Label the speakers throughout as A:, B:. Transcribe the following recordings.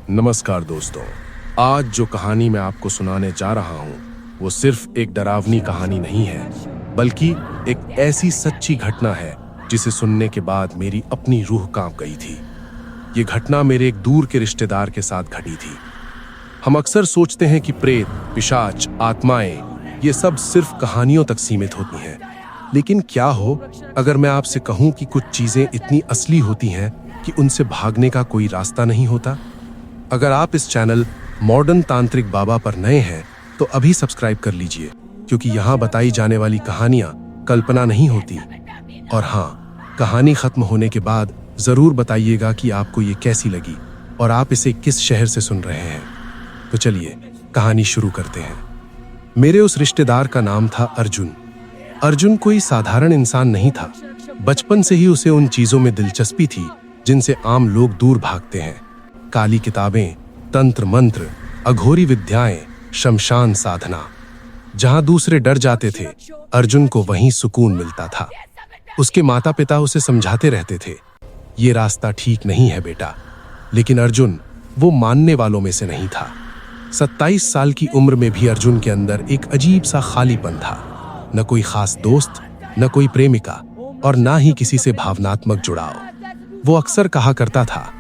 A: नमस्कार दोस्तों। आज जो कहानी मैं आपको सुनाने जा रहा हूँ वो सिर्फ एक डरावनी कहानी नहीं है, बल्कि एक ऐसी सच्ची घटना है जिसे सुनने के बाद मेरी अपनी रूह कांप गई थी। ये घटना मेरे एक दूर के रिश्तेदार के साथ घटी थी। हम अक्सर सोचते हैं कि प्रेत, पिशाच, आत्माएं ये सब सिर्फ कहानियों तक सीमित होती हैं, लेकिन क्या हो अगर मैं आपसे कहूं कि कुछ चीजें इतनी असली होती हैं कि उनसे भागने का कोई रास्ता नहीं होता। अगर आप इस चैनल मॉडर्न तांत्रिक बाबा पर नए हैं तो अभी सब्सक्राइब कर लीजिए, क्योंकि यहाँ बताई जाने वाली कहानियां कल्पना नहीं होती। और हाँ, कहानी खत्म होने के बाद जरूर बताइएगा कि आपको ये कैसी लगी और आप इसे किस शहर से सुन रहे हैं। तो चलिए कहानी शुरू करते हैं। मेरे उस रिश्तेदार का नाम था अर्जुन। अर्जुन कोई साधारण इंसान नहीं था। बचपन से ही उसे उन चीजों में दिलचस्पी थी जिनसे आम लोग दूर भागते हैं। काली किताबें, तंत्र मंत्र, अघोरी विद्याएं, शमशान साधना। जहां दूसरे डर जाते थे, अर्जुन को वहीं सुकून मिलता था। उसके माता पिता उसे समझाते रहते थे, ये रास्ता ठीक नहीं है बेटा, लेकिन अर्जुन वो मानने वालों में से नहीं था। 27 साल की उम्र में भी अर्जुन के अंदर एक अजीब सा खालीपन था। न कोई खास दोस्त, न कोई प्रेमिका और ना ही किसी से भावनात्मक जुड़ाव। वो अक्सर कहा करता था,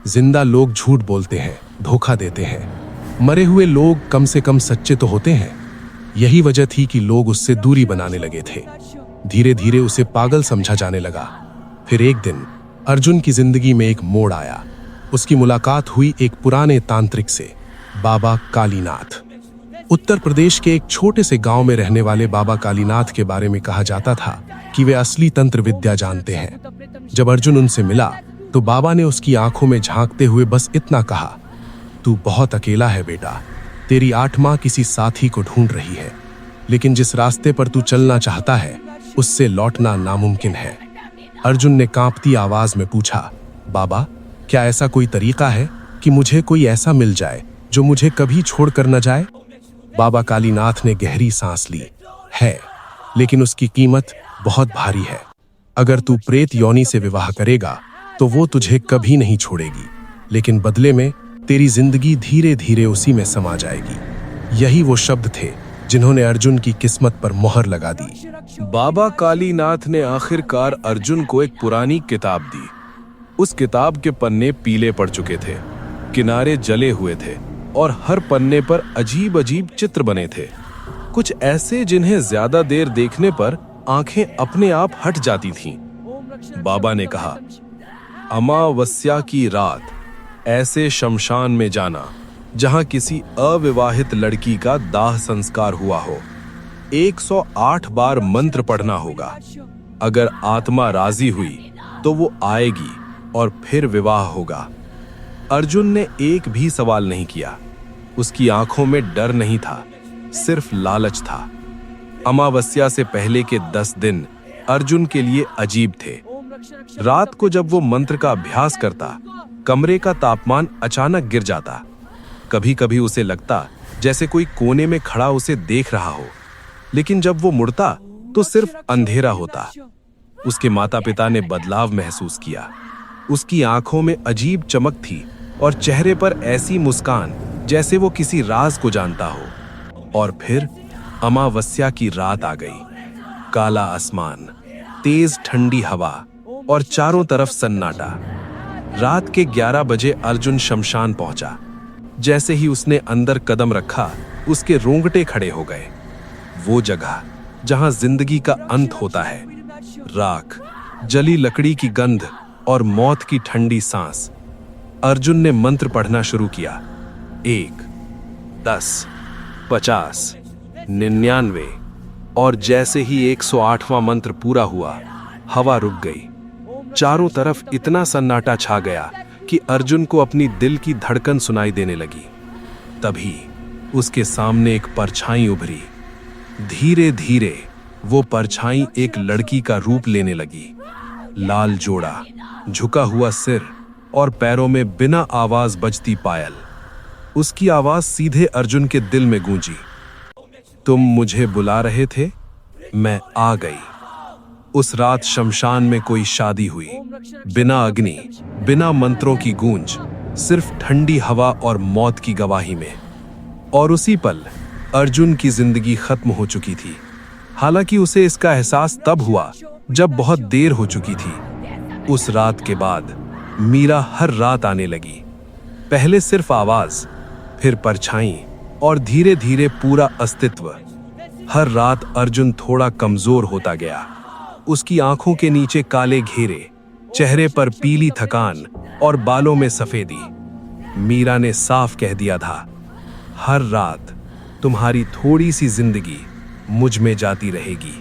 A: जिंदा लोग झूठ बोलते हैं, धोखा देते हैं, मरे हुए लोग कम से कम सच्चे तो होते हैं। यही वजह थी कि लोग उससे दूरी बनाने लगे थे। धीरे धीरे उसे पागल समझा जाने लगा। फिर एक दिन अर्जुन की जिंदगी में एक मोड़ आया। उसकी मुलाकात हुई एक पुराने तांत्रिक से, बाबा कालीनाथ। उत्तर प्रदेश के एक छोटे से गांव में रहने वाले बाबा कालीनाथ के बारे में कहा जाता था कि वे असली तंत्र विद्या जानते हैं। जब अर्जुन उनसे मिला तो बाबा ने उसकी आंखों में झांकते हुए बस इतना कहा, तू बहुत अकेला है बेटा, तेरी आत्मा किसी साथी को ढूंढ रही है, लेकिन जिस रास्ते पर तू चलना चाहता है उससे लौटना नामुमकिन है। अर्जुन ने कांपती आवाज में पूछा, बाबा क्या ऐसा कोई तरीका है कि मुझे कोई ऐसा मिल जाए जो मुझे कभी छोड़कर न जाए? बाबा कालीनाथ ने गहरी सांस ली, है, लेकिन उसकी कीमत बहुत भारी है। अगर तू प्रेत योनि से विवाह करेगा तो वो तुझे कभी नहीं छोड़ेगी, लेकिन बदले में तेरी जिंदगी धीरे धीरे उसी में समा जाएगी। यही वो शब्द थे जिन्होंने अर्जुन की किस्मत पर मोहर लगा दी। बाबा कालीनाथ ने आखिरकार अर्जुन को एक पुरानी किताब दी। उस किताब के पन्ने पीले पड़ चुके थे, किनारे जले हुए थे और हर पन्ने पर अजीब अजीब चित्र बने थे, कुछ ऐसे जिन्हें ज्यादा देर देखने पर आंखें अपने आप हट जाती थीं। बाबा ने कहा, अमावस्या की रात ऐसे शमशान में जाना जहां किसी अविवाहित लड़की का दाह संस्कार हुआ हो। 108 बार मंत्र पढ़ना होगा। अगर आत्मा राजी हुई तो वो आएगी और फिर विवाह होगा। अर्जुन ने एक भी सवाल नहीं किया। उसकी आंखों में डर नहीं था, सिर्फ लालच था। अमावस्या से पहले के 10 दिन अर्जुन के लिए अजीब थे। रात को जब वो मंत्र का अभ्यास करता, कमरे का तापमान अचानक गिर जाता। कभी कभी उसे लगता जैसे कोई कोने में खड़ा उसे देख रहा हो, लेकिन जब वो मुड़ता तो सिर्फ अंधेरा होता। उसके माता पिता ने बदलाव महसूस किया। उसकी आंखों में अजीब चमक थी और चेहरे पर ऐसी मुस्कान जैसे वो किसी राज को जानता हो। और फिर अमावस्या की रात आ गई। काला आसमान, तेज ठंडी हवा और चारों तरफ सन्नाटा। रात के 11 बजे अर्जुन शमशान पहुंचा। जैसे ही उसने अंदर कदम रखा, उसके रोंगटे खड़े हो गए। वो जगह जहां जिंदगी का अंत होता है, राख, जली लकड़ी की गंध और मौत की ठंडी सांस। अर्जुन ने मंत्र पढ़ना शुरू किया। 1, 10, 50, 99 और जैसे ही 108वां मंत्र पूरा हुआ, हवा रुक गई। चारों तरफ इतना सन्नाटा छा गया कि अर्जुन को अपनी दिल की धड़कन सुनाई देने लगी। तभी उसके सामने एक परछाई उभरी। धीरे धीरे वो परछाई एक लड़की का रूप लेने लगी। लाल जोड़ा, झुका हुआ सिर और पैरों में बिना आवाज बजती पायल। उसकी आवाज सीधे अर्जुन के दिल में गूंजी, तुम मुझे बुला रहे थे, मैं आ गई। उस रात शमशान में कोई शादी हुई, बिना अग्नि, बिना मंत्रों की गूंज, सिर्फ ठंडी हवा और मौत की गवाही में। और उसी पल अर्जुन की जिंदगी खत्म हो चुकी थी। हालांकि उसे इसका एहसास तब हुआ जब बहुत देर हो चुकी थी। उस रात के बाद मीरा हर रात आने लगी। पहले सिर्फ आवाज, फिर परछाई और धीरे धीरे पूरा अस्तित्व। हर रात अर्जुन थोड़ा कमजोर होता गया। उसकी आंखों के नीचे काले घेरे, चेहरे पर पीली थकान और बालों में सफेदी। मीरा ने साफ कह दिया था, हर रात तुम्हारी थोड़ी सी जिंदगी मुझ में जाती रहेगी।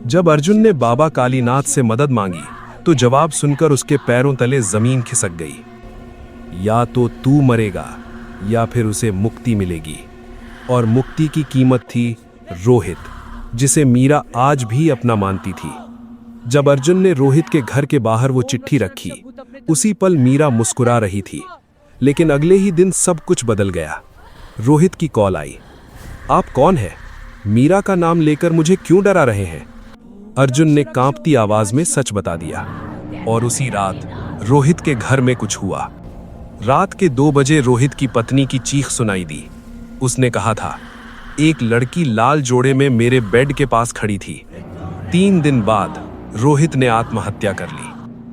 A: जब अर्जुन ने बाबा कालीनाथ से मदद मांगी तो जवाब सुनकर उसके पैरों तले जमीन खिसक गई। या तो तू मरेगा या फिर उसे मुक्ति मिलेगी। और मुक्ति की कीमत थी रोहित, जिसे मीरा आज भी अपना मानती थी। जब अर्जुन ने रोहित के घर के बाहर वो चिट्ठी रखी, उसी पल मीरा मुस्कुरा रही थी। लेकिन अगले ही दिन सब कुछ बदल गया। रोहित की कॉल आई। आप कौन है? मीरा का नाम लेकर मुझे क्यों डरा रहे हैं? अर्जुन ने कांपती आवाज में सच बता दिया। और उसी रात रोहित के घर में कुछ हुआ। रात के 2 बजे रोहित की पत्नी की चीख सुनाई दी। उसने कहा था, एक लड़की लाल जोड़े में मेरे बेड के पास खड़ी थी। 3 दिन बाद रोहित ने आत्महत्या कर ली।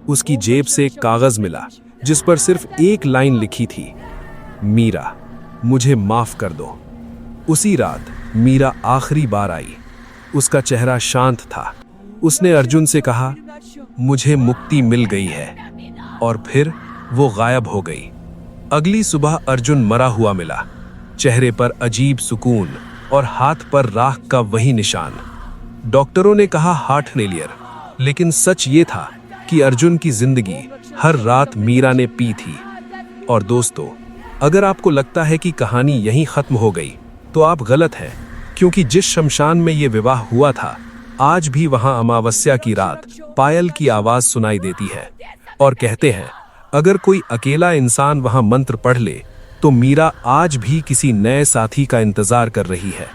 A: उसकी जेब से एक कागज मिला जिस पर सिर्फ एक लाइन लिखी थी, मीरा मुझे माफ कर दो। उसी रात मीरा आखिरी बार आई। उसका चेहरा शांत था। उसने अर्जुन से कहा, मुझे मुक्ति मिल गई है। और फिर वो गायब हो गई। अगली सुबह अर्जुन मरा हुआ मिला। चेहरे पर अजीब सुकून और हाथ पर राख का वही निशान। डॉक्टरों ने कहा हार्ट फेलियर, लेकिन सच ये था कि अर्जुन की जिंदगी हर रात मीरा ने पी थी। और दोस्तों, अगर आपको लगता है कि कहानी यहीं खत्म हो गई तो आप गलत हैं, क्योंकि जिस शमशान में ये विवाह हुआ था, आज भी वहां अमावस्या की रात पायल की आवाज सुनाई देती है। और कहते हैं, अगर कोई अकेला इंसान वहां मंत्र पढ़ ले तो मीरा आज भी किसी नए साथी का इंतजार कर रही है।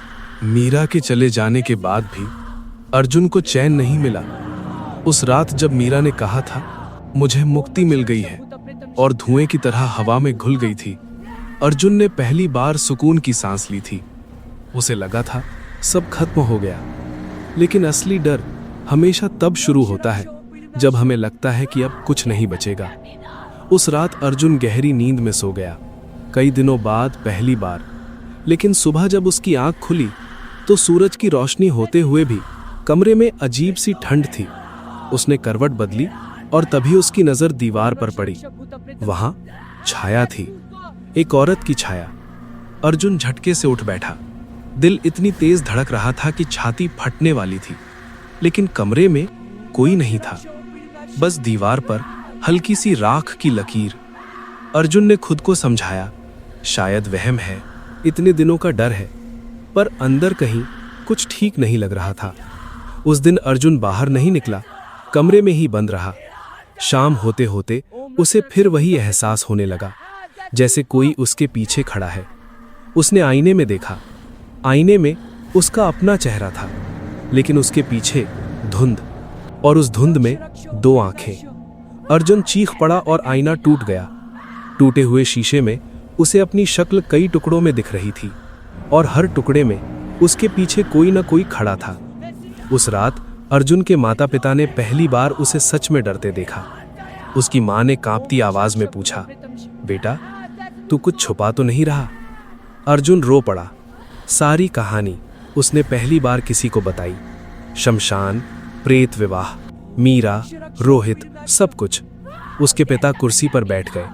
A: मीरा के चले जाने के बाद भी अर्जुन को चैन नहीं मिला। उस रात जब मीरा ने कहा था, मुझे मुक्ति मिल गई है, और धुएं की तरह हवा में घुल गई थी, अर्जुन ने पहली बार सुकून की सांस ली थी। उसे लगा था सब खत्म हो गया। लेकिन असली डर हमेशा तब शुरू होता है जब हमें लगता है कि अब कुछ नहीं बचेगा। उस रात अर्जुन गहरी नींद में सो गया, कई दिनों बाद पहली बार। लेकिन सुबह जब उसकी आंख खुली तो सूरज की रोशनी होते हुए भी कमरे में अजीब सी ठंड थी। उसने करवट बदली और तभी उसकी नजर दीवार पर पड़ी। वहां छाया थी, एक औरत की छाया। अर्जुन झटके से उठ बैठा। दिल इतनी तेज धड़क रहा था कि छाती फटने वाली थी। लेकिन कमरे में कोई नहीं था, बस दीवार पर हल्की सी राख की लकीर। अर्जुन ने खुद को समझाया, शायद वहम है, इतने दिनों का डर है। पर अंदर कहीं कुछ ठीक नहीं लग रहा था। उस दिन अर्जुन बाहर नहीं निकला, कमरे में ही बंद रहा। शाम होते होते उसे फिर वही एहसास होने लगा, जैसे कोई उसके पीछे खड़ा है। उसने आईने में देखा। आईने में उसका अपना चेहरा था, लेकिन उसके पीछे धुंध, और उस धुंध में 2 आंखें। अर्जुन चीख पड़ा और आईना टूट गया। टूटे हुए शीशे में उसे अपनी शक्ल कई टुकड़ों में दिख रही थी, और हर टुकड़े में उसके पीछे कोई ना कोई खड़ा था। उस रात अर्जुन के माता पिता ने पहली बार उसे सच में डरते देखा। उसकी मां ने कांपती आवाज में पूछा, बेटा तू कुछ छुपा तो नहीं रहा? अर्जुन रो पड़ा। सारी कहानी उसने पहली बार किसी को बताई। शमशान, प्रेत विवाह, मीरा, रोहित, सब कुछ। उसके पिता कुर्सी पर बैठ गए।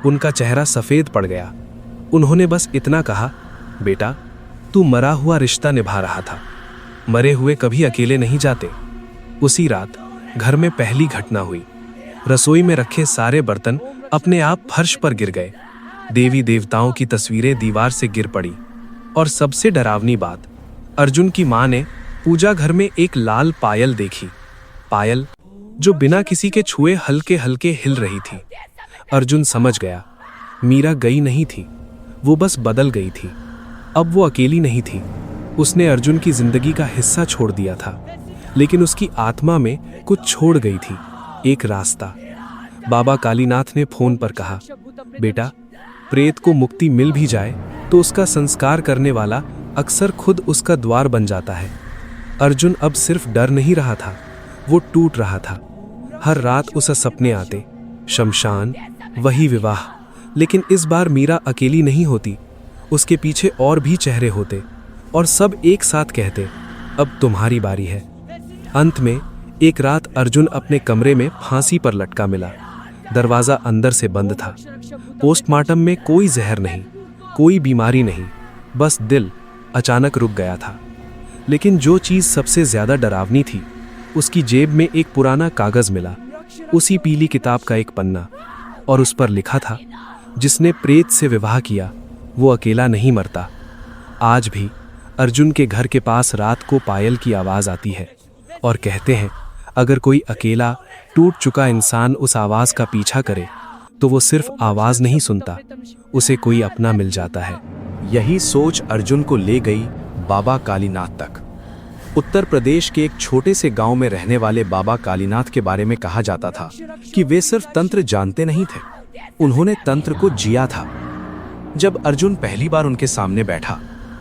A: उनका चेहरा सफेद पड़ गया। उन्होंने बस इतना कहा, बेटा तू मरा हुआ रिश्ता निभा रहा था, मरे हुए कभी अकेले नहीं जाते। उसी रात घर में पहली घटना हुई। रसोई में रखे सारे बर्तन अपने आप फर्श पर गिर गए। देवी देवताओं की तस्वीरें दीवार से गिर पड़ी। और सबसे डरावनी बात, अर्जुन की मां ने पूजा घर में एक लाल पायल देखी। पायल जो बिना किसी के छुए हल्के हल्के हिल रही थी। अर्जुन समझ गया, मीरा गई नहीं थी, वो बस बदल गई थी। अब वो अकेली नहीं थी। उसने अर्जुन की जिंदगी का हिस्सा छोड़ दिया था, लेकिन उसकी आत्मा में कुछ छोड़ गई थी, एक रास्ता।
B: बाबा कालीनाथ ने फोन पर कहा, बेटा, प्रेत को मुक्ति मिल भी जाए तो उसका संस्कार करने वाला अक्सर खुद उसका द्वार बन जाता है। अर्जुन अब सिर्फ डर नहीं रहा था, वो टूट रहा था। हर रात उसे सपने आते, शमशान, वही विवाह। लेकिन इस बार मीरा अकेली नहीं होती, उसके पीछे और भी चेहरे होते और सब एक साथ कहते, अब तुम्हारी बारी है। अंत में एक रात अर्जुन अपने कमरे में फांसी पर लटका मिला। दरवाजा अंदर से बंद था। पोस्टमार्टम में कोई जहर नहीं, कोई बीमारी नहीं, बस दिल अचानक रुक गया था। लेकिन जो चीज़ सबसे ज़्यादा डरावनी थी, उसकी जेब में एक पुराना कागज़ मिला, उसी पीली किताब का एक पन्ना, और उस पर लिखा था, जिसने प्रेत से विवाह किया वो अकेला नहीं मरता। आज भी अर्जुन के घर के पास रात को पायल की आवाज़ आती है और कहते हैं, अगर कोई अकेला टूट चुका इंसान उस आवाज़ का पीछा करे तो वो सिर्फ आवाज़ नहीं सुनता, उसे कोई अपना मिल जाता है।
C: यही सोच अर्जुन को ले गई बाबा कालीनाथ तक। उत्तर प्रदेश के एक छोटे से गांव में रहने वाले बाबा कालीनाथ के बारे में कहा जाता था कि वे सिर्फ तंत्र जानते नहीं थे, उन्होंने तंत्र को जिया था। जब अर्जुन पहली बार उनके सामने बैठा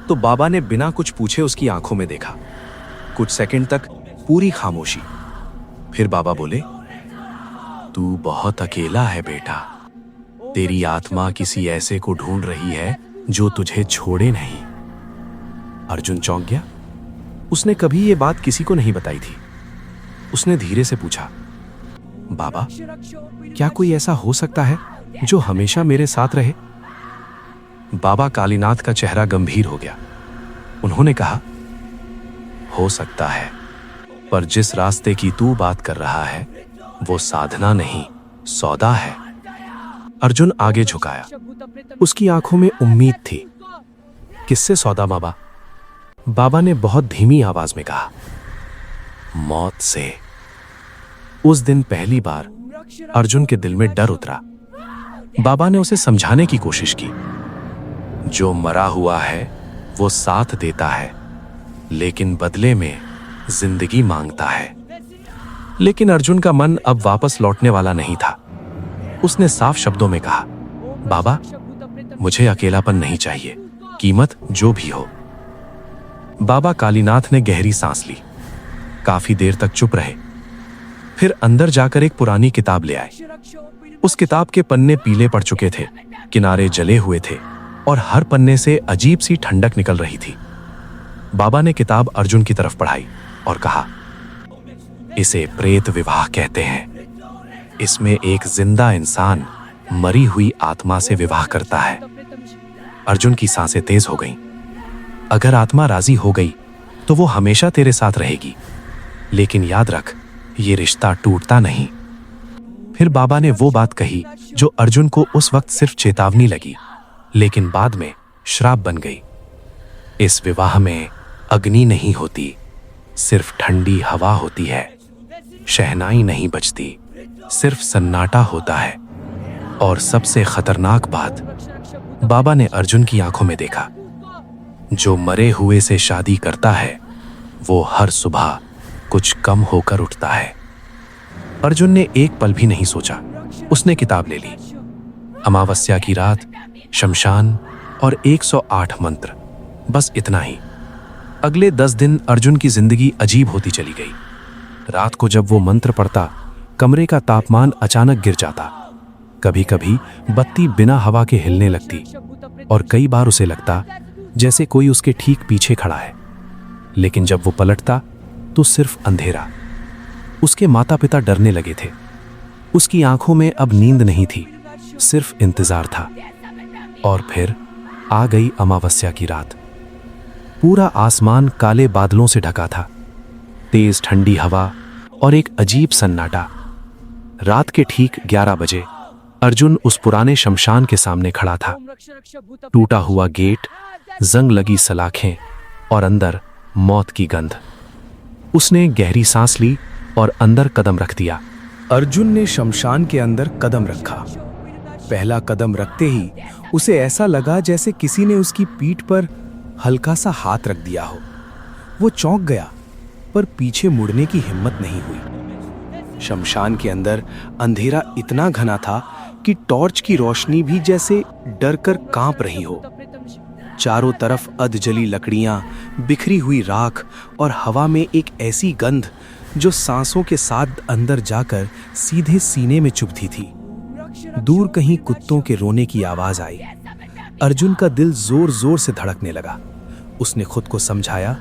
C: तो बाबा ने बिना कुछ पूछे उसकी आंखों में देखा। कुछ सेकंड तक पूरी खामोशी। फिर बाबा बोले, तू बहुत अकेला है बेटा, तेरी आत्मा किसी ऐसे को ढूंढ रही है जो तुझे छोड़े नहीं। अर्जुन चौंक गया। उसने कभी ये बात किसी को नहीं बताई थी। उसने धीरे से पूछा, बाबा, क्या कोई ऐसा हो सकता है जो हमेशा मेरे साथ रहे? बाबा कालीनाथ का चेहरा गंभीर हो गया। उन्होंने कहा, हो सकता है, पर जिस रास्ते की तू बात कर रहा है वो साधना नहीं, सौदा है। अर्जुन आगे झुकाया। उसकी आंखों में उम्मीद थी। किससे सौदा बाबा? बाबा ने बहुत धीमी आवाज में कहा, मौत से। उस दिन पहली बार अर्जुन के दिल में डर उतरा। बाबा ने उसे समझाने की कोशिश की, जो मरा हुआ है वो साथ देता है, लेकिन बदले में जिंदगी मांगता है। लेकिन अर्जुन का मन अब वापस लौटने वाला नहीं था। उसने साफ शब्दों में कहा, बाबा, मुझे अकेलापन नहीं चाहिए, कीमत जो भी हो। बाबा कालीनाथ ने गहरी सांस ली। काफी देर तक चुप रहे। फिर अंदर जाकर एक पुरानी किताब ले आए। उस किताब के पन्ने पीले पड़ चुके थे, किनारे जले हुए थे और हर पन्ने से अजीब सी ठंडक निकल रही थी। बाबा ने किताब अर्जुन की तरफ पढ़ाई और कहा, इसे प्रेत विवाह कहते हैं। इसमें एक जिंदा इंसान मरी हुई आत्मा से विवाह करता है। अर्जुन की सांसें तेज हो गईं। अगर आत्मा राजी हो गई तो वो हमेशा तेरे साथ रहेगी, लेकिन याद रख, ये रिश्ता टूटता नहीं। फिर बाबा ने वो बात कही जो अर्जुन को उस वक्त सिर्फ चेतावनी लगी, लेकिन बाद में श्राप बन गई। इस विवाह में अग्नि नहीं होती, सिर्फ ठंडी हवा होती है। शहनाई नहीं बजती, सिर्फ सन्नाटा होता है। और सबसे खतरनाक बात, बाबा ने अर्जुन की आंखों में देखा, जो मरे हुए से शादी करता है वो हर सुबह कुछ कम होकर उठता है। अर्जुन ने एक पल भी नहीं सोचा। उसने किताब ले ली। अमावस्या की रात, शमशान और 108 मंत्र, बस इतना ही। अगले 10 दिन अर्जुन की जिंदगी अजीब होती चली गई। रात को जब वो मंत्र पढ़ता, कमरे का तापमान अचानक गिर जाता। कभी कभी बत्ती बिना हवा के हिलने लगती और कई बार उसे लगता जैसे कोई उसके ठीक पीछे खड़ा है। लेकिन जब वो पलटता तो सिर्फ अंधेरा। उसके माता पिता डरने लगे थे। उसकी आंखों में अब नींद नहीं थी, सिर्फ इंतजार था। और फिर आ गई अमावस्या की रात। पूरा आसमान काले बादलों से ढका था, तेज ठंडी हवा और एक अजीब सन्नाटा। रात के ठीक 11 बजे अर्जुन उस पुराने शमशान के सामने खड़ा था। टूटा हुआ गेट, जंग लगी सलाखें और अंदर मौत की गंध। उसने गहरी सांस ली और अंदर कदम रख दिया। अर्जुन ने शमशान के अंदर कदम रखा। पहला कदम रखते ही उसे ऐसा लगा जैसे किसी ने उसकी पीठ पर हल्का सा हाथ रख दिया हो। वो चौंक गया, पर पीछे मुड़ने की हिम्मत नहीं हुई। शमशान के अंदर अंधेरा इतना घना था कि टॉर्च की रोशनी भी जैसे डरकर कांप रही हो। चारों तरफ अधजली लकड़ियां, बिखरी हुई राख और हवा में एक ऐसी गंध जो सांसों के साथ अंदर जाकर सीधे सीने में चुभती थी। दूर कहीं कुत्तों के रोने की आवाज आई। अर्जुन का दिल जोर जोर से धड़कने लगा। उसने खुद को समझाया,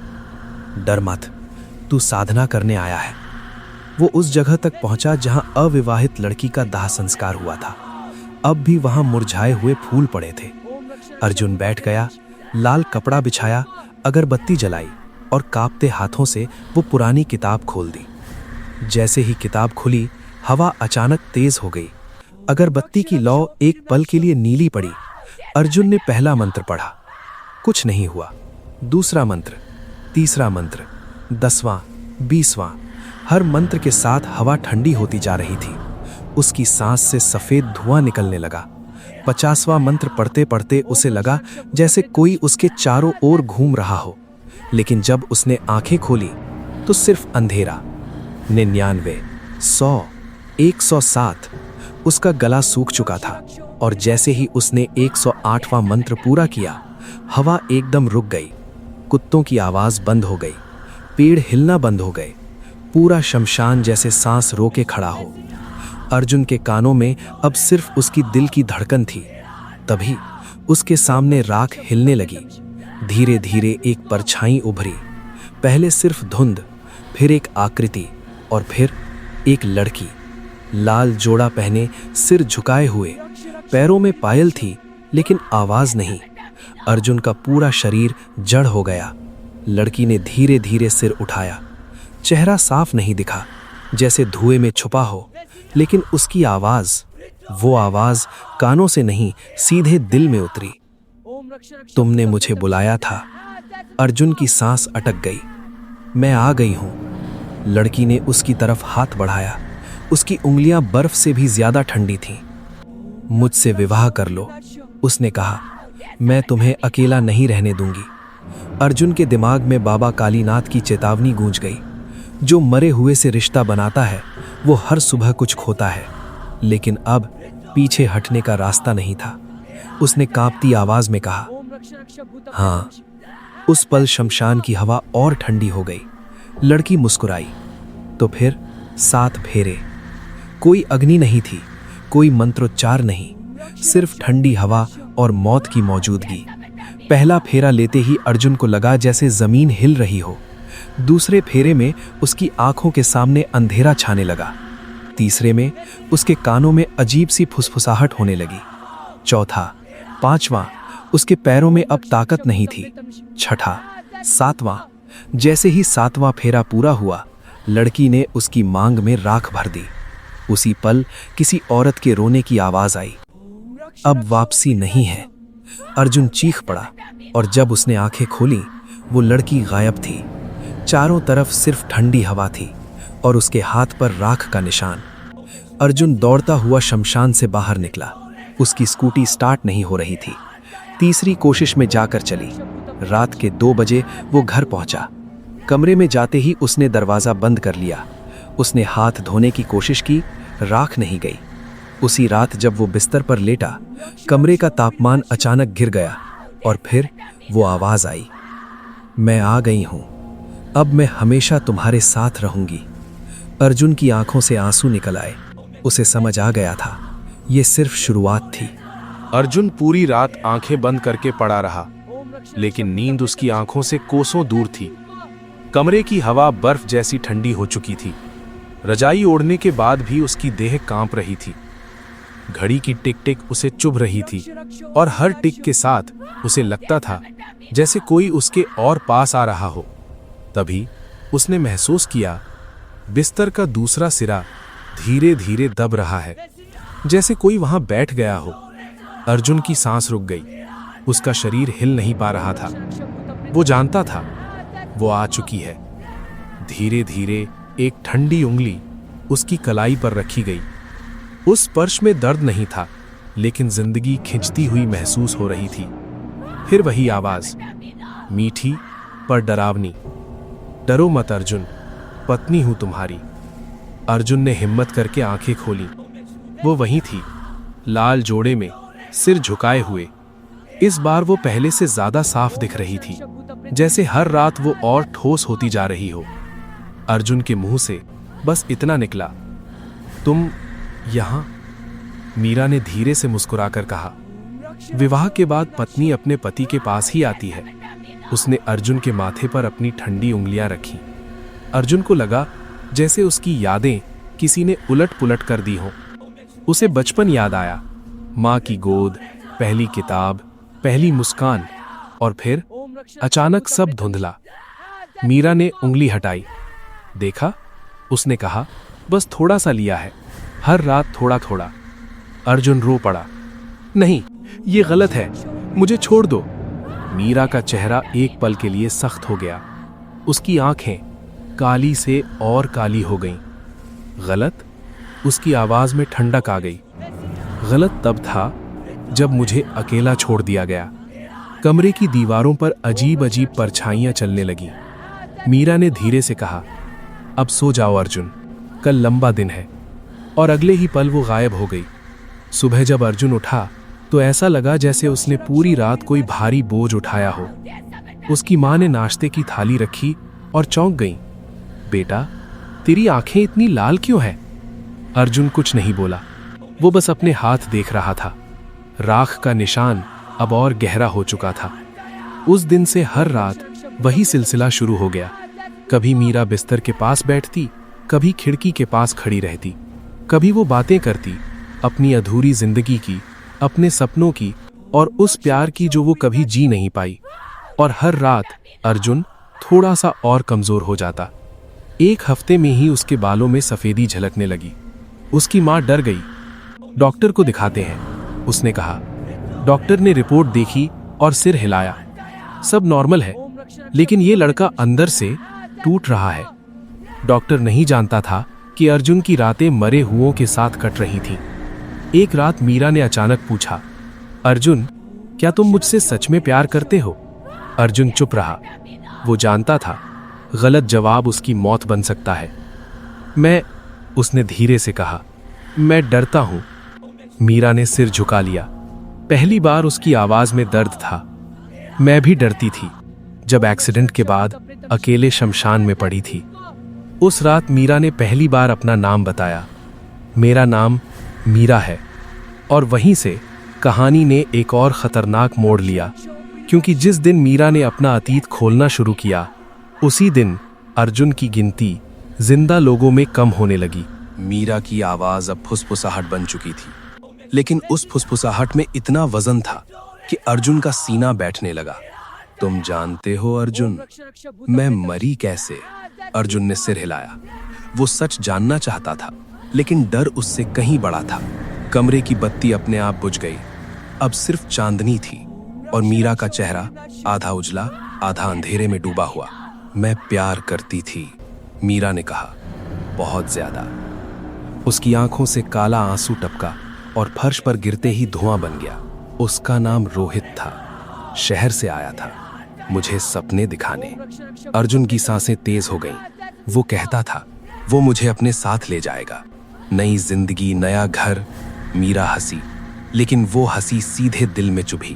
C: डर मत, तू साधना करने आया है। वो उस जगह तक पहुंचा जहां अविवाहित लड़की का दाह संस्कार हुआ था। अब भी वहां मुरझाए हुए फूल पड़े थे। अर्जुन बैठ गया, लाल कपड़ा बिछाया, अगरबत्ती जलाई और कांपते हाथों से वो पुरानी किताब खोल दी। जैसे ही किताब खुली, हवा अचानक तेज हो गई। अगरबत्ती की लौ एक पल के लिए नीली पड़ी। अर्जुन ने पहला मंत्र पढ़ा, कुछ नहीं हुआ। दूसरा मंत्र, तीसरा मंत्र, 10वां, 20वां। हर मंत्र के साथ हवा ठंडी होती जा रही थी। उसकी सांस से सफेद धुआं निकलने लगा। 50वां मंत्र पढ़ते पढ़ते उसे लगा जैसे कोई उसके चारों ओर घूम रहा हो। लेकिन जब उसने आंखें खोली तो सिर्फ अंधेरा। 99, 100, 107। उसका गला सूख चुका था और जैसे ही उसने 108वां मंत्र पूरा किया, हवा एकदम रुक गई। कुत्तों की आवाज बंद हो गई, पेड़ हिलना बंद हो गए। पूरा शमशान जैसे सांस रोके खड़ा हो। अर्जुन के कानों में अब सिर्फ उसकी दिल की धड़कन थी। तभी उसके सामने राख हिलने लगी। धीरे धीरे एक परछाई उभरी। पहले सिर्फ धुंध, फिर एक आकृति और फिर एक लड़की। लाल जोड़ा पहने, सिर झुकाए हुए, पैरों में पायल थी लेकिन आवाज नहीं। अर्जुन का पूरा शरीर जड़ हो गया। लड़की ने धीरे धीरे सिर उठाया। चेहरा साफ नहीं दिखा, जैसे धुएं में छुपा हो, लेकिन उसकी आवाज, वो आवाज कानों से नहीं सीधे दिल में उतरी। तुमने मुझे बुलाया था। अर्जुन की सांस अटक गई। मैं आ गई हूं। लड़की ने उसकी तरफ हाथ बढ़ाया। उसकी उंगलियां बर्फ से भी ज्यादा ठंडी थीं। मुझसे विवाह कर लो, उसने कहा। मैं तुम्हें अकेला नहीं रहने दूंगी। अर्जुन के दिमाग में बाबा कालीनाथ की चेतावनी गूंज गई। जो मरे हुए से रिश्ता बनाता है वो हर सुबह कुछ खोता है। लेकिन अब पीछे हटने का रास्ता नहीं था। उसने कांपती आवाज में कहा, हाँ। उस पल शमशान की हवा और ठंडी हो गई। लड़की मुस्कुराई। तो फिर 7 फेरे। कोई अग्नि नहीं थी, कोई मंत्रोच्चार नहीं, सिर्फ ठंडी हवा और मौत की मौजूदगी। पहला फेरा लेते ही अर्जुन को लगा जैसे जमीन हिल रही हो। दूसरे फेरे में उसकी आंखों के सामने अंधेरा छाने लगा। तीसरे में उसके कानों में अजीब सी फुसफुसाहट होने लगी। चौथा, 5वां, उसके पैरों में अब ताकत नहीं थी। छठा, 7वां। जैसे ही 7वां फेरा पूरा हुआ, लड़की ने उसकी मांग में राख भर दी। उसी पल किसी औरत के रोने की आवाज आई। अब वापसी नहीं है। अर्जुन चीख पड़ा और जब उसने आंखें खोली, वो लड़की गायब थी। चारों तरफ सिर्फ ठंडी हवा थी और उसके हाथ पर राख का निशान। अर्जुन दौड़ता हुआ शमशान से बाहर निकला। उसकी स्कूटी स्टार्ट नहीं हो रही थी। तीसरी कोशिश में जाकर चली। रात के 2 बजे वो घर पहुंचा। कमरे में जाते ही उसने दरवाजा बंद कर लिया। उसने हाथ धोने की कोशिश की, राख नहीं गई। उसी रात जब वो बिस्तर पर लेटा, कमरे का तापमान अचानक गिर गया और फिर वो आवाज आई, मैं आ गई हूं, अब मैं हमेशा तुम्हारे साथ रहूंगी। अर्जुन की आंखों से आंसू निकल आए। उसे समझ आ गया था ये सिर्फ शुरुआत थी।
A: अर्जुन पूरी रात आंखें बंद करके पड़ा रहा, लेकिन नींद उसकी आंखों से कोसों दूर थी। कमरे की हवा बर्फ जैसी ठंडी हो चुकी थी। रजाई ओढ़ने के बाद भी उसकी देह कांप रही थी। घड़ी की टिक टिक उसे चुभ रही थी और हर टिक के साथ उसे लगता था जैसे कोई उसके और पास आ रहा हो। तभी उसने महसूस किया बिस्तर का दूसरा सिरा धीरे धीरे दब रहा है, जैसे कोई वहां बैठ गया हो। अर्जुन की सांस रुक गई। उसका शरीर हिल नहीं पा रहा था। वो जानता था वो आ चुकी है। धीरे धीरे एक ठंडी उंगली उसकी कलाई पर रखी गई। उस स्पर्श में दर्द नहीं था, लेकिन जिंदगी खिंचती हुई महसूस हो रही थी। फिर वही आवाज, मीठी पर डरावनी, डरो मत अर्जुन, पत्नी हूं तुम्हारी।
B: अर्जुन ने हिम्मत करके आंखें खोली। वो वहीं थी, लाल जोड़े में, सिर झुकाए हुए। इस बार वो पहले से ज्यादा साफ दिख रही थी, जैसे हर रात वो और ठोस होती जा रही हो। अर्जुन के मुंह से बस इतना निकला, तुम यहां? मीरा ने धीरे से मुस्कुराकर कहा। विवाह के बाद पत्नी अपने पति के पास ही आती है। उसने अर्जुन के माथे पर अपनी ठंडी उंगलियां रखी। अर्जुन को लगा जैसे उसकी यादें किसी ने उलट पुलट कर दी हों। उसे बचपन याद आया, माँ की गोद, पहली किताब, पहली मुस्कान, और फिर अचानक सब धुंधला। मीरा ने उंगली हटाई। देखा, उसने कहा, बस थोड़ा सा लिया है, हर रात थोड़ा थोड़ा। अर्जुन रो पड़ा। नहीं, ये गलत है, मुझे छोड़ दो। मीरा का चेहरा एक पल के लिए सख्त हो गया। उसकी आंखें काली से और काली हो गईं। गलत? उसकी आवाज में ठंडक आ गई। गलत तब था जब मुझे अकेला छोड़ दिया गया। कमरे की दीवारों पर अजीब अजीब परछाइयां चलने लगी। मीरा ने धीरे से कहा, अब सो जाओ अर्जुन, कल लंबा दिन है। और अगले ही पल वो गायब हो गई। सुबह जब अर्जुन उठा तो ऐसा लगा जैसे उसने पूरी रात कोई भारी बोझ उठाया हो। उसकी माँ ने नाश्ते की थाली रखी और चौंक गई। बेटा, तेरी आंखें इतनी लाल क्यों हैं? अर्जुन कुछ नहीं बोला। वो बस अपने हाथ देख रहा था। राख का निशान अब और गहरा हो चुका था। उस दिन से हर रात वही सिलसिला शुरू हो गया। कभी मीरा बिस्तर के पास बैठती, कभी खिड़की के पास खड़ी रहती, कभी वो बातें करती अपनी अधूरी जिंदगी की, अपने सपनों की और उस प्यार की जो वो कभी जी नहीं पाई। और हर रात अर्जुन थोड़ा सा और कमजोर हो जाता। एक हफ्ते में ही उसके बालों में सफेदी झलकने लगी। उसकी माँ डर गई। डॉक्टर को दिखाते हैं, उसने कहा। डॉक्टर ने रिपोर्ट देखी और सिर हिलाया। सब नॉर्मल है, लेकिन ये लड़का अंदर से टूट रहा है। डॉक्टर नहीं जानता था कि अर्जुन की रातें मरे हुओं के साथ कट रही थीं। एक रात मीरा ने अचानक पूछा, अर्जुन, क्या तुम मुझसे सच में प्यार करते हो? अर्जुन चुप रहा। वो जानता था गलत जवाब उसकी मौत बन सकता है। उसने धीरे से कहा, मैं डरता हूं। मीरा ने सिर झुका लिया। पहली बार उसकी आवाज में दर्द था। मैं भी डरती थी जब एक्सीडेंट के बाद अकेले शमशान में पड़ी थी। उस रात मीरा ने पहली बार अपना नाम बताया। मेरा नाम मीरा है। और वहीं से कहानी ने एक और खतरनाक मोड़ लिया, क्योंकि जिस दिन मीरा ने अपना अतीत खोलना शुरू किया, उसी दिन अर्जुन की गिनती जिंदा लोगों में कम होने लगी।
A: मीरा की आवाज अब फुसफुसाहट बन चुकी थी, लेकिन उस फुसफुसाहट में इतना वजन था कि अर्जुन का सीना बैठने लगा। तुम जानते हो अर्जुन, मैं मरी कैसे? अर्जुन ने सिर हिलाया। वो सच जानना चाहता था, लेकिन डर उससे कहीं बड़ा था। कमरे की बत्ती अपने आप बुझ गई। अब सिर्फ चांदनी थी और मीरा का चेहरा आधा उजला, आधा अंधेरे में डूबा हुआ। मैं प्यार करती थी, मीरा ने कहा, बहुत ज्यादा। उसकी आंखों से काला आंसू टपका और फर्श पर गिरते ही धुआं बन गया। उसका नाम रोहित था, शहर से आया था, मुझे सपने दिखाने। अर्जुन की सांसें तेज हो गईं। वो कहता था वो मुझे अपने साथ ले जाएगा, नई जिंदगी, नया घर। मीरा हंसी, लेकिन वो हंसी सीधे दिल में चुभी।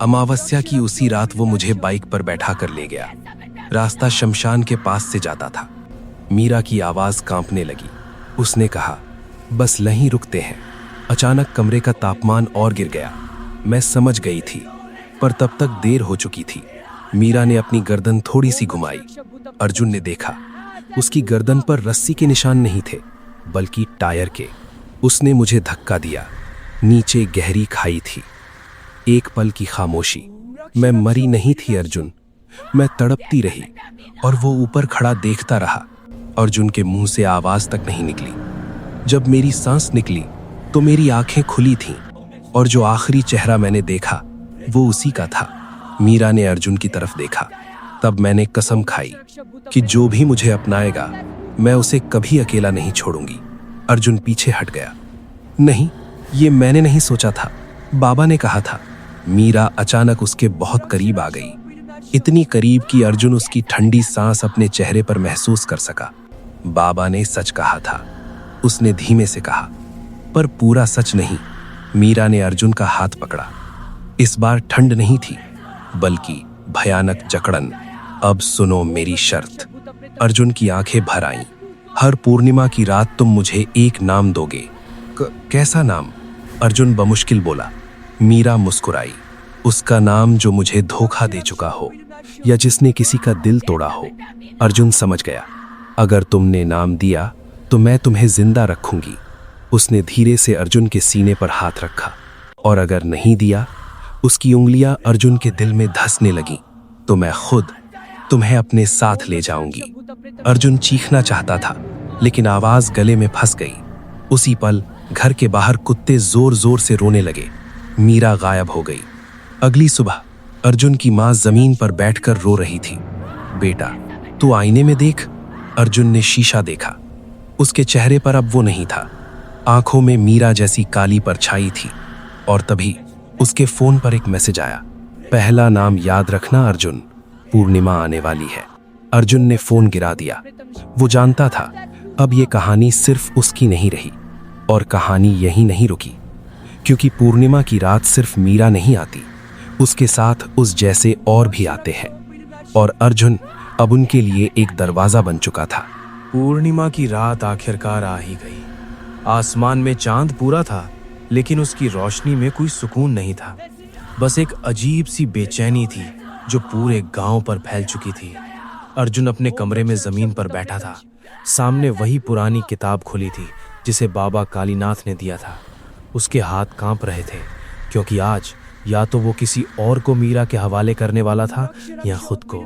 A: अमावस्या की उसी रात वो मुझे बाइक पर बैठा कर ले गया। रास्ता शमशान के पास से जाता था। मीरा की आवाज कांपने लगी। उसने कहा, बस यहीं रुकते हैं। अचानक कमरे का तापमान और गिर गया। मैं समझ गई थी, पर तब तक देर हो चुकी थी। मीरा ने अपनी गर्दन थोड़ी सी घुमाई। अर्जुन ने देखा, उसकी गर्दन पर रस्सी के निशान नहीं थे, बल्कि टायर के। उसने मुझे धक्का दिया। नीचे गहरी खाई थी। एक पल की खामोशी। मैं मरी नहीं थी अर्जुन, मैं तड़पती रही और वो ऊपर खड़ा देखता रहा। अर्जुन के मुंह से आवाज तक नहीं निकली। जब मेरी सांस निकली तो मेरी आंखें खुली थीं और जो आखिरी चेहरा मैंने देखा वो उसी का था। मीरा ने अर्जुन की तरफ देखा। तब मैंने कसम खाई कि जो भी मुझे अपनाएगा मैं उसे कभी अकेला नहीं छोड़ूंगी। अर्जुन पीछे हट गया। नहीं, ये मैंने नहीं सोचा था, बाबा ने कहा था। मीरा अचानक उसके बहुत करीब आ गई, इतनी करीब कि अर्जुन उसकी ठंडी सांस अपने चेहरे पर महसूस कर सका। बाबा ने सच कहा था,
B: उसने धीमे से कहा। पर पूरा सच नहीं। मीरा ने अर्जुन का हाथ पकड़ा। इस बार ठंड नहीं थी, बल्कि भयानक जकड़न। अब सुनो मेरी शर्त। अर्जुन की आंखें भर आईं। हर पूर्णिमा की रात तुम मुझे एक नाम दोगे। कैसा नाम? अर्जुन बमुश्किल बोला। मीरा मुस्कुराई। उसका नाम जो मुझे धोखा दे चुका हो, या जिसने किसी का दिल तोड़ा हो। अर्जुन समझ गया। अगर तुमने नाम दिया तो मैं तुम्हें जिंदा रखूंगी। उसने धीरे से अर्जुन के सीने पर हाथ रखा। और अगर नहीं दिया, उसकी उंगलियां अर्जुन के दिल में धंसने लगीं, तो मैं खुद तुम्हें अपने साथ ले जाऊंगी। अर्जुन चीखना चाहता था, लेकिन आवाज गले में फंस गई। उसी पल घर के बाहर कुत्ते जोर जोर से रोने लगे। मीरा गायब हो गई। अगली सुबह अर्जुन की मां जमीन पर बैठकर रो रही थी। बेटा, तू आईने में देख। अर्जुन ने शीशा देखा। उसके चेहरे पर अब वो नहीं था। आंखों में मीरा जैसी काली परछाई थी। और तभी उसके फोन पर एक मैसेज आया। पहला नाम याद रखना अर्जुन, पूर्णिमा आने वाली है। अर्जुन ने फोन गिरा दिया। वो जानता था अब ये कहानी सिर्फ उसकी नहीं रही। और कहानी यहीं नहीं रुकी, क्योंकि पूर्णिमा की रात सिर्फ मीरा नहीं आती, उसके साथ उस जैसे और भी आते हैं। और अर्जुन अब उनके लिए एक दरवाजा बन चुका था।
C: पूर्णिमा की रात आखिरकार आ ही गई। आसमान में चांद पूरा था, लेकिन उसकी रोशनी में कोई सुकून नहीं था। बस एक अजीब सी बेचैनी थी जो पूरे गांव पर फैल चुकी थी। अर्जुन अपने कमरे में जमीन पर बैठा था। सामने वही पुरानी किताब खुली थी जिसे बाबा कालीनाथ ने दिया था। उसके हाथ कांप रहे थे, क्योंकि आज या तो वो किसी और को मीरा के हवाले करने वाला था, या खुद को।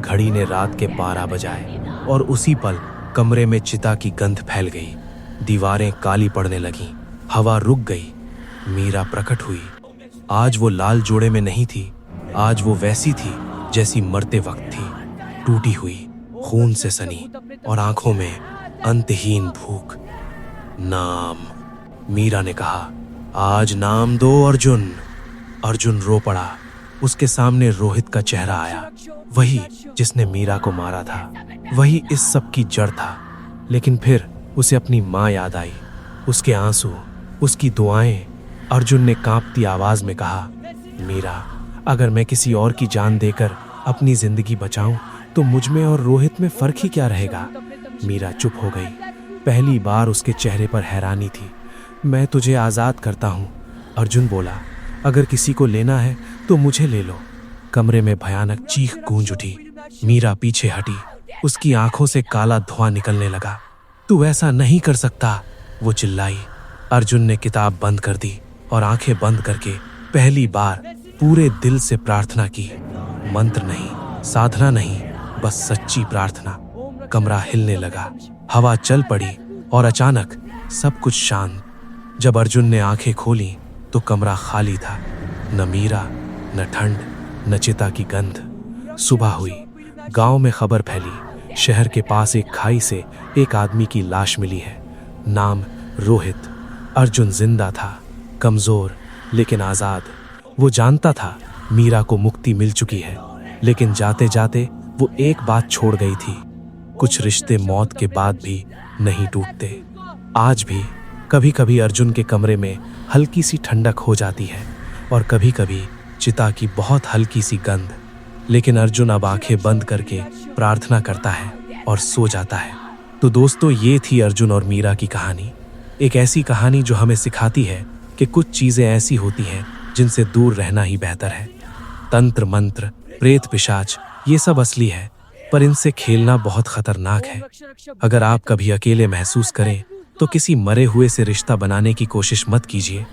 C: घड़ी ने रात के 12 बजाए और उसी पल कमरे में चिता की गंध फैल गई। दीवारें काली पड़ने लगीं, हवा रुक गई। मीरा प्रकट हुई। आज वो लाल जोड़े में नहीं थी। आज वो वैसी थी जैसी मरते वक्त थी, टूटी हुई, खून से सनी, और आंखों में अंतहीन भूख। नाम, मीरा ने कहा, आज नाम दो अर्जुन। अर्जुन रो पड़ा। उसके सामने रोहित का चेहरा आया, वही जिसने मीरा को मारा था, वही इस सब की जड़ था। लेकिन फिर उसे अपनी माँ याद आई, उसके आंसू, उसकी दुआएं। अर्जुन ने कांपती आवाज में कहा, मीरा, अगर मैं किसी और की जान देकर अपनी जिंदगी बचाऊं तो मुझ में और रोहित में फर्क ही क्या रहेगा। मीरा चुप हो गई। पहली बार उसके चेहरे पर हैरानी थी। मैं तुझे आजाद करता हूं, अर्जुन बोला। अगर किसी को लेना है तो मुझे ले लो। कमरे में भयानक चीख गूंज उठी। मीरा पीछे हटी। उसकी आंखों से काला धुआं निकलने लगा। तू ऐसा नहीं कर सकता, वो चिल्लाई। अर्जुन ने किताब बंद कर दी और आंखें बंद करके पहली बार पूरे दिल से प्रार्थना की। मंत्र नहीं, साधना नहीं, बस सच्ची प्रार्थना। कमरा हिलने लगा, हवा चल पड़ी और अचानक सब कुछ शांत। जब अर्जुन ने आंखें खोली तो कमरा खाली था। न मीरा, न ठंड, न चिता की गंध। सुबह हुई। गांव में खबर फैली, शहर के पास एक खाई से एक आदमी की लाश मिली है। नाम रोहित। अर्जुन जिंदा था, कमजोर लेकिन आजाद। वो जानता था मीरा को मुक्ति मिल चुकी है, लेकिन जाते जाते वो एक बात छोड़ गई थी। कुछ रिश्ते मौत के बाद भी नहीं टूटते। आज भी कभी कभी अर्जुन के कमरे में हल्की सी ठंडक हो जाती है और कभी कभी चिता की बहुत हल्की सी गंध। लेकिन अर्जुन अब आंखें बंद करके प्रार्थना करता है और सो जाता है। तो दोस्तों, ये थी अर्जुन और मीरा की कहानी। एक ऐसी कहानी जो हमें सिखाती है कि कुछ चीजें ऐसी होती हैं जिनसे दूर रहना ही बेहतर है। तंत्र मंत्र, प्रेत पिशाच, ये सब असली है, पर इनसे खेलना बहुत खतरनाक है। अगर आप कभी अकेले महसूस करें तो किसी मरे हुए से रिश्ता बनाने की कोशिश मत कीजिए,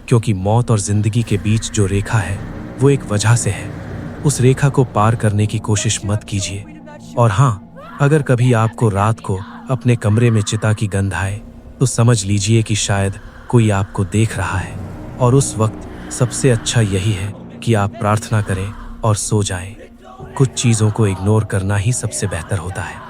C: क्योंकि मौत और जिंदगी के बीच जो रेखा है वो एक वजह से है। उस रेखा को पार करने की कोशिश मत कीजिए। और हाँ, अगर कभी आपको रात को अपने कमरे में चिता की गंध आए तो समझ लीजिए कि शायद कोई आपको देख रहा है, और उस वक्त सबसे अच्छा यही है कि आप प्रार्थना करें और सो जाएं। कुछ चीज़ों को इग्नोर करना ही सबसे बेहतर होता है।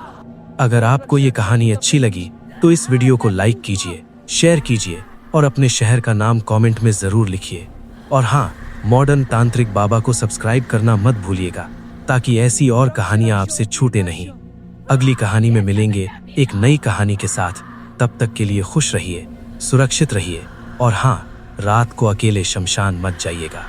C: अगर आपको ये कहानी अच्छी लगी तो इस वीडियो को लाइक कीजिए, शेयर कीजिए और अपने शहर का नाम कमेंट में ज़रूर लिखिए। और हाँ, मॉडर्न तांत्रिक बाबा को सब्सक्राइब करना मत भूलिएगा, ताकि ऐसी और कहानियाँ आपसे छूटे नहीं। अगली कहानी में मिलेंगे एक नई कहानी के साथ।
B: तब तक के लिए खुश रहिए, सुरक्षित रहिए और हाँ, रात को अकेले शमशान मत जाइएगा।